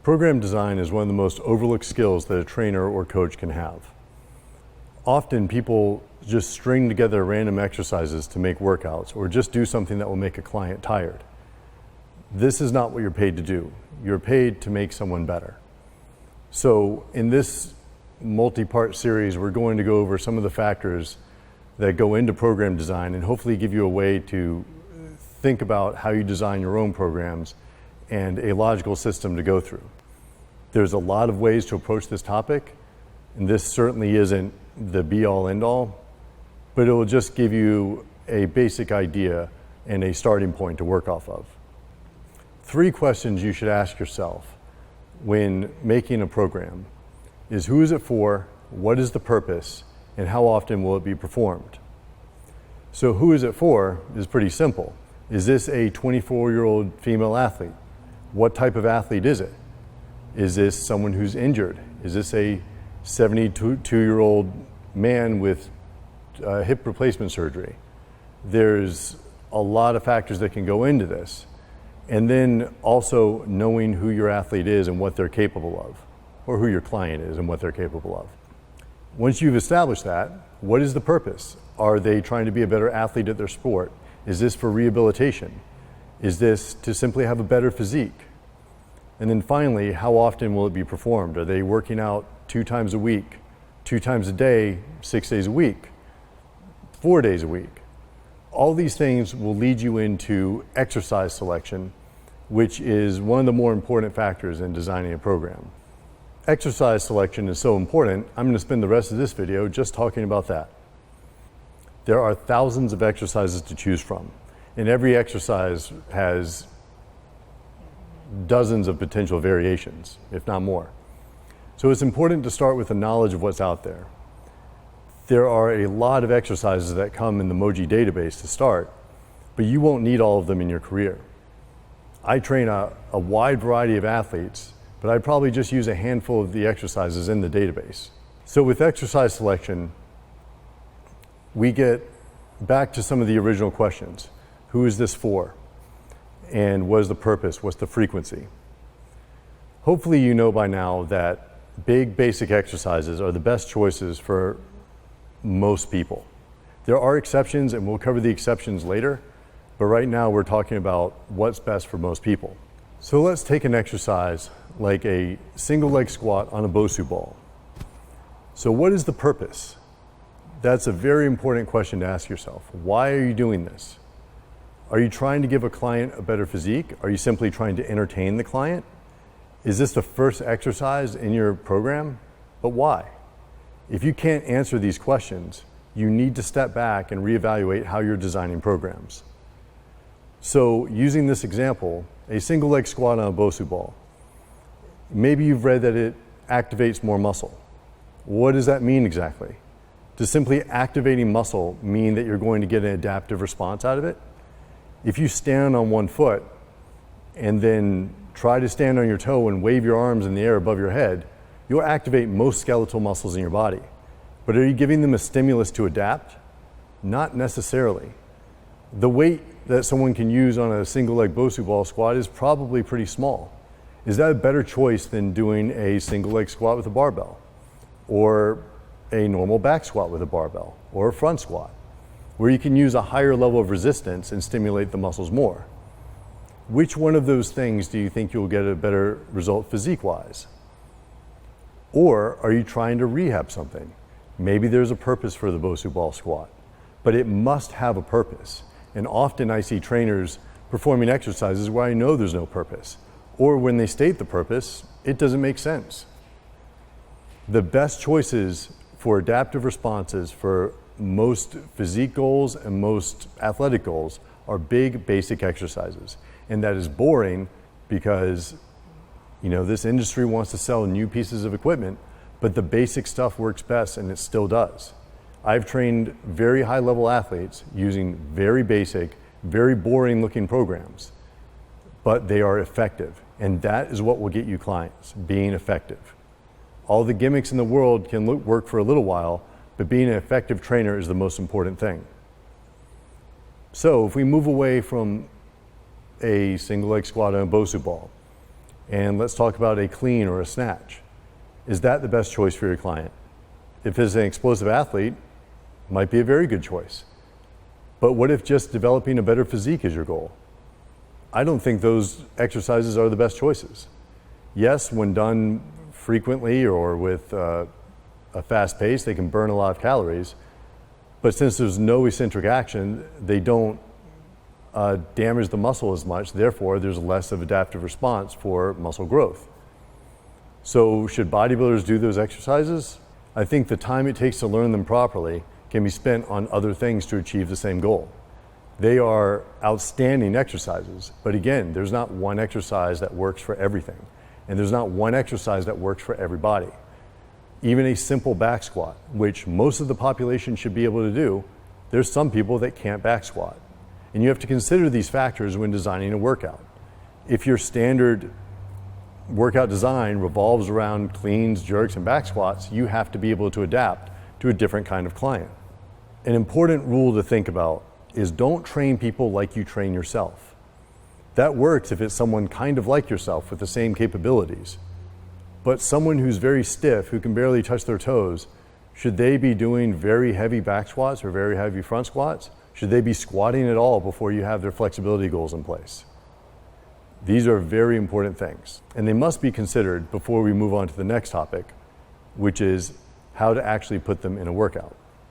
Program design is one of the most overlooked skills that a trainer or coach can have. Often people just string together random exercises to make workouts or just do something that will make a client tired. This is not what you're paid to do. You're paid to make someone better. So in this multi-part series, we're going to go over some of the factors that go into program design and hopefully give you a way to think about how you design your own programs and a logical system to go through. There's a lot of ways to approach this topic, and this certainly isn't the be-all end-all, but it will just give you a basic idea and a starting point to work off of. 3 questions you should ask yourself when making a program is: who is it for, what is the purpose, and how often will it be performed? So who is it for is pretty simple. Is this a 24-year-old female athlete? What type of athlete is it? Is this someone who's injured? Is this a 72-year-old man with hip replacement surgery? There's a lot of factors that can go into this. And then also knowing who your athlete is and what they're capable of, or who your client is and what they're capable of. Once you've established that, what is the purpose? Are they trying to be a better athlete at their sport? Is this for rehabilitation? Is this to simply have a better physique? And then finally, how often will it be performed? Are they working out 2 times a week, 2 times a day, 6 days a week, 4 days a week? All these things will lead you into exercise selection, which is one of the more important factors in designing a program. Exercise selection is so important, I'm going to spend the rest of this video just talking about that. There are thousands of exercises to choose from, and every exercise has dozens of potential variations, if not more. So it's important to start with the knowledge of what's out there. There are a lot of exercises that come in the Mogy database to start, but you won't need all of them in your career. I train a wide variety of athletes, but I probably just use a handful of the exercises in the database. So with exercise selection, we get back to some of the original questions. Who is this for? And what is the purpose? What's the frequency? Hopefully you know by now that big basic exercises are the best choices for most people. There are exceptions, and we'll cover the exceptions later, but right now we're talking about what's best for most people. So let's take an exercise like a single leg squat on a Bosu ball. So what is the purpose? That's a very important question to ask yourself. Why are you doing this? Are you trying to give a client a better physique? Are you simply trying to entertain the client? Is this the first exercise in your program? But why? If you can't answer these questions, you need to step back and reevaluate how you're designing programs. So using this example, a single leg squat on a Bosu ball. Maybe you've read that it activates more muscle. What does that mean exactly? Does simply activating muscle mean that you're going to get an adaptive response out of it? If you stand on one foot and then try to stand on your toe and wave your arms in the air above your head, you'll activate most skeletal muscles in your body. But are you giving them a stimulus to adapt? Not necessarily. The weight that someone can use on a single leg Bosu ball squat is probably pretty small. Is that a better choice than doing a single leg squat with a barbell? Or a normal back squat with a barbell? Or a front squat, where you can use a higher level of resistance and stimulate the muscles more? Which one of those things do you think you'll get a better result physique-wise? Or are you trying to rehab something? Maybe there's a purpose for the Bosu ball squat, but it must have a purpose. And often I see trainers performing exercises where I know there's no purpose, or when they state the purpose, it doesn't make sense. The best choices for adaptive responses for most physique goals and most athletic goals are big basic exercises. And that is boring because, this industry wants to sell new pieces of equipment, but the basic stuff works best, and it still does. I've trained very high level athletes using very basic, very boring looking programs, but they are effective. And that is what will get you clients, being effective. All the gimmicks in the world can work for a little while, but being an effective trainer is the most important thing. So if we move away from a single leg squat and a Bosu ball, and let's talk about a clean or a snatch. Is that the best choice for your client? If it's an explosive athlete, it might be a very good choice. But what if just developing a better physique is your goal? I don't think those exercises are the best choices. Yes, when done frequently or with a fast pace, they can burn a lot of calories. But since there's no eccentric action, they don't damage the muscle as much. Therefore, there's less of adaptive response for muscle growth. So should bodybuilders do those exercises? I think the time it takes to learn them properly can be spent on other things to achieve the same goal. They are outstanding exercises, but again, there's not one exercise that works for everything. And there's not one exercise that works for everybody. Even a simple back squat, which most of the population should be able to do, there's some people that can't back squat. And you have to consider these factors when designing a workout. If your standard workout design revolves around cleans, jerks, and back squats, you have to be able to adapt to a different kind of client. An important rule to think about is don't train people like you train yourself. That works if it's someone kind of like yourself with the same capabilities. But someone who's very stiff, who can barely touch their toes, should they be doing very heavy back squats or very heavy front squats? Should they be squatting at all before you have their flexibility goals in place? These are very important things, and they must be considered before we move on to the next topic, which is how to actually put them in a workout.